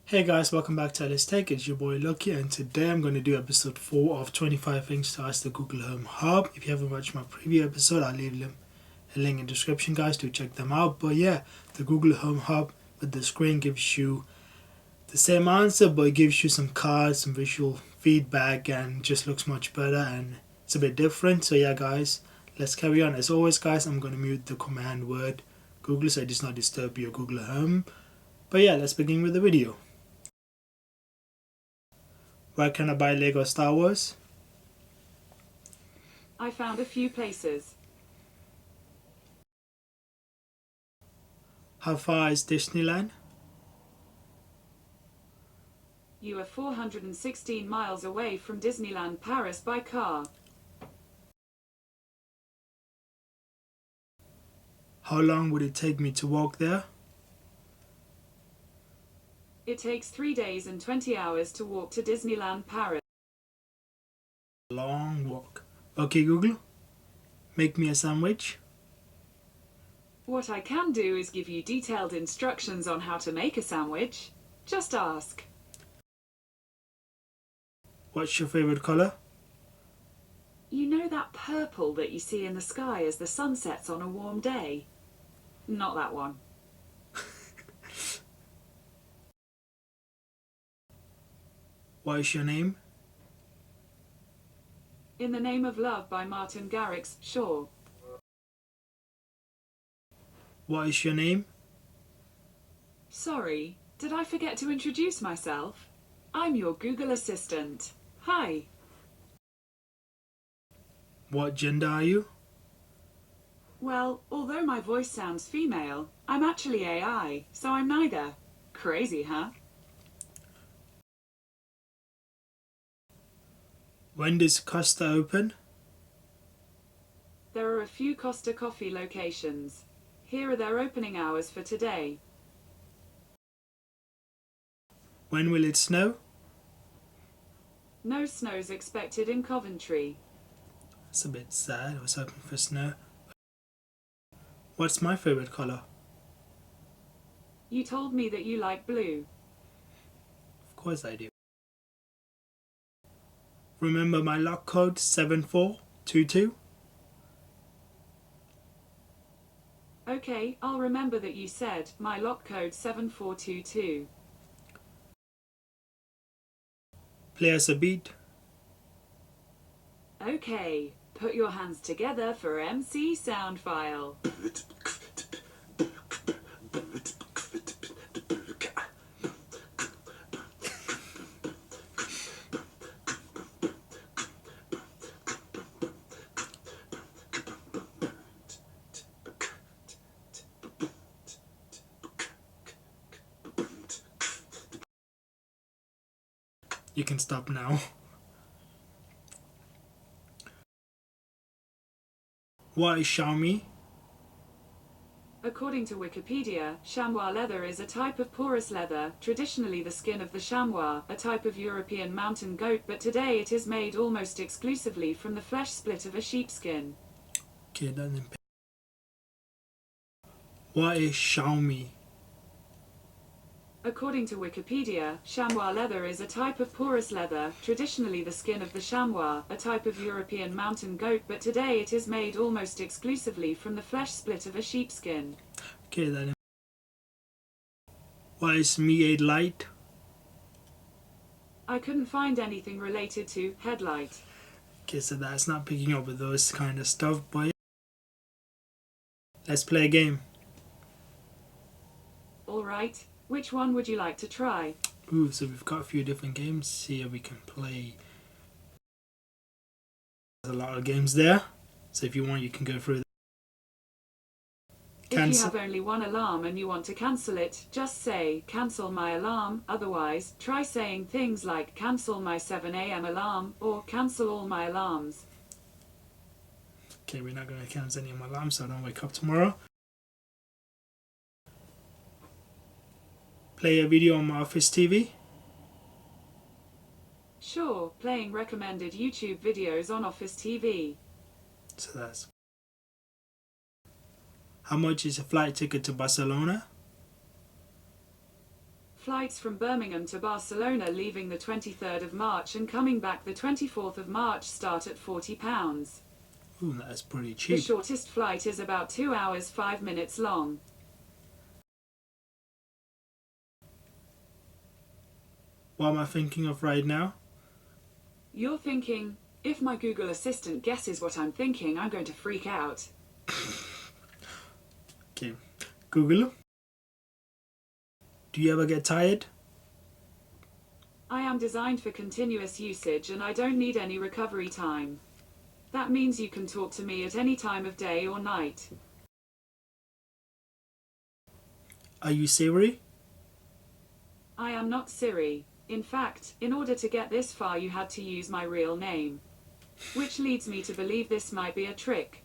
Hey guys, welcome back to Let's Take. It's your boy Lucky, and today I'm going to do episode 4 of 25 things to ask the Google Home Hub. If you haven't watched my previous episode, I'll leave a link in the description, guys, to check them out. But yeah, the Google Home Hub with the screen gives you the same answer, but it gives you some cards, some visual feedback, and just looks much better and it's a bit different. So yeah, guys, let's carry on. As always, guys, I'm going to mute the command word Google so it does not disturb your Google Home. But yeah, let's begin with the video. Where can I buy Lego Star Wars? I found a few places. How far is Disneyland? You are 416 miles away from Disneyland Paris by car. How long would it take me to walk there? It takes 3 days and 20 hours to walk to Disneyland Paris. Long walk. Okay, Google, make me a sandwich. What I can do is give you detailed instructions on how to make a sandwich. Just ask. What's your favorite color? You know that purple that you see in the sky as the sun sets on a warm day? Not that one. What is your name? In the Name of Love by Martin Garrix, sure. What is your name? Sorry, did I forget to introduce myself? I'm your Google Assistant. Hi. What gender are you? Well, although my voice sounds female, I'm actually AI, so I'm neither. Crazy, huh? When does Costa open? There are a few Costa Coffee locations. Here are their opening hours for today. When will it snow? No snow's expected in Coventry. That's a bit sad. I was hoping for snow. What's my favorite color? You told me that you like blue. Of course I do. Remember my lock code 7422? Okay, I'll remember that you said my lock code 7422. Play us a beat. Okay, put your hands together for MC Sound File. You can stop now. What is Xiaomi? According to Wikipedia, chamois leather is a type of porous leather, traditionally the skin of the chamois, a type of European mountain goat, but today it is made almost exclusively from the flesh split of a sheepskin. Okay, that didn't pay. What is Xiaomi? According to Wikipedia, chamois leather is a type of porous leather, traditionally the skin of the chamois, a type of European mountain goat, but today it is made almost exclusively from the flesh split of a sheepskin. Okay, that didn't. What is Mi 8 Lite? I couldn't find anything related to headlight. Okay, so that's not picking up with those kind of stuff, but let's play a game. Alright, which one would you like to try? Ooh, so we've got a few different games. See if we can play. There's a lot of games there, so if you want you can go through them. If you have only one alarm and you want to cancel it, just say, cancel my alarm. Otherwise, try saying things like, cancel my 7 a.m. alarm, or cancel all my alarms. Okay, we're not going to cancel any of my alarms so I don't wake up tomorrow. Play a video on my office TV. Sure, playing recommended YouTube videos on Office TV. So that's. How much is a flight ticket to Barcelona? Flights from Birmingham to Barcelona leaving the 23rd of March and coming back the 24th of March start at £40. Ooh, that's pretty The cheap. shortest flight is about 2 hours 5 minutes long. What am I thinking of right now? You're thinking, if my Google Assistant guesses what I'm thinking, I'm going to freak out. Okay, Google. Do you ever get tired? I am designed for continuous usage and I don't need any recovery time. That means you can talk to me at any time of day or night. Are you Siri? I am not Siri. In fact, in order to get this far you had to use my real name. Which leads me to believe this might be a trick.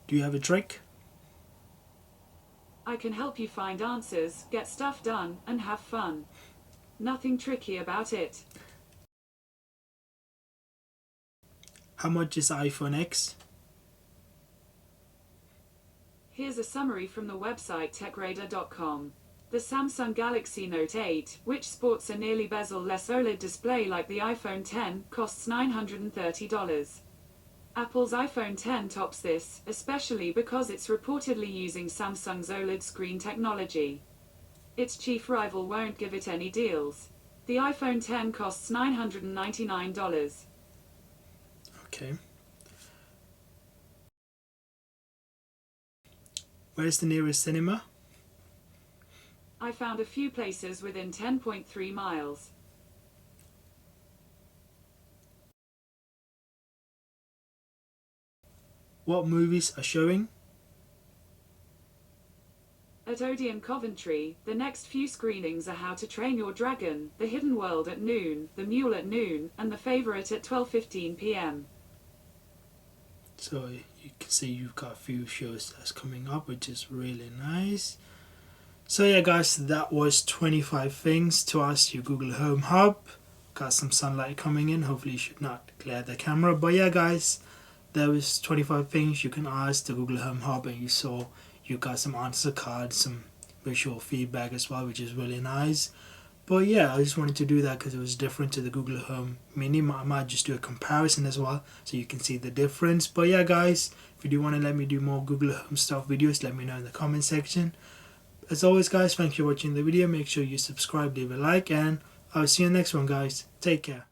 Do you have a trick? I can help you find answers, get stuff done, and have fun. Nothing tricky about it. How much is iPhone X? Here's a summary from the website techradar.com. The Samsung Galaxy Note 8, which sports a nearly bezel-less OLED display like the iPhone X, costs $930. Apple's iPhone X tops this, especially because it's reportedly using Samsung's OLED screen technology. Its chief rival won't give it any deals. The iPhone X costs $999. Okay. Where's the nearest cinema? I found a few places within 10.3 miles. What movies are showing? At Odeon Coventry, the next few screenings are How to Train Your Dragon, The Hidden World at noon, The Mule at noon, and The Favourite at 12:15 p.m. So you can see you've got a few shows that's coming up, which is really nice. So yeah guys, that was 25 things to ask your Google Home Hub. Got some sunlight coming in, hopefully you should not glare the camera. But yeah guys, there was 25 things you can ask the Google Home Hub, and you saw you got some answer cards, some visual feedback as well, which is really nice. But yeah, I just wanted to do that because it was different to the Google Home Mini. I might just do a comparison as well so you can see the difference. But yeah guys, if you do want to let me do more Google Home stuff videos, let me know in the comment section. As always guys, thank you for watching the video. Make sure you subscribe, leave a like, and I'll see you in the next one guys. Take care.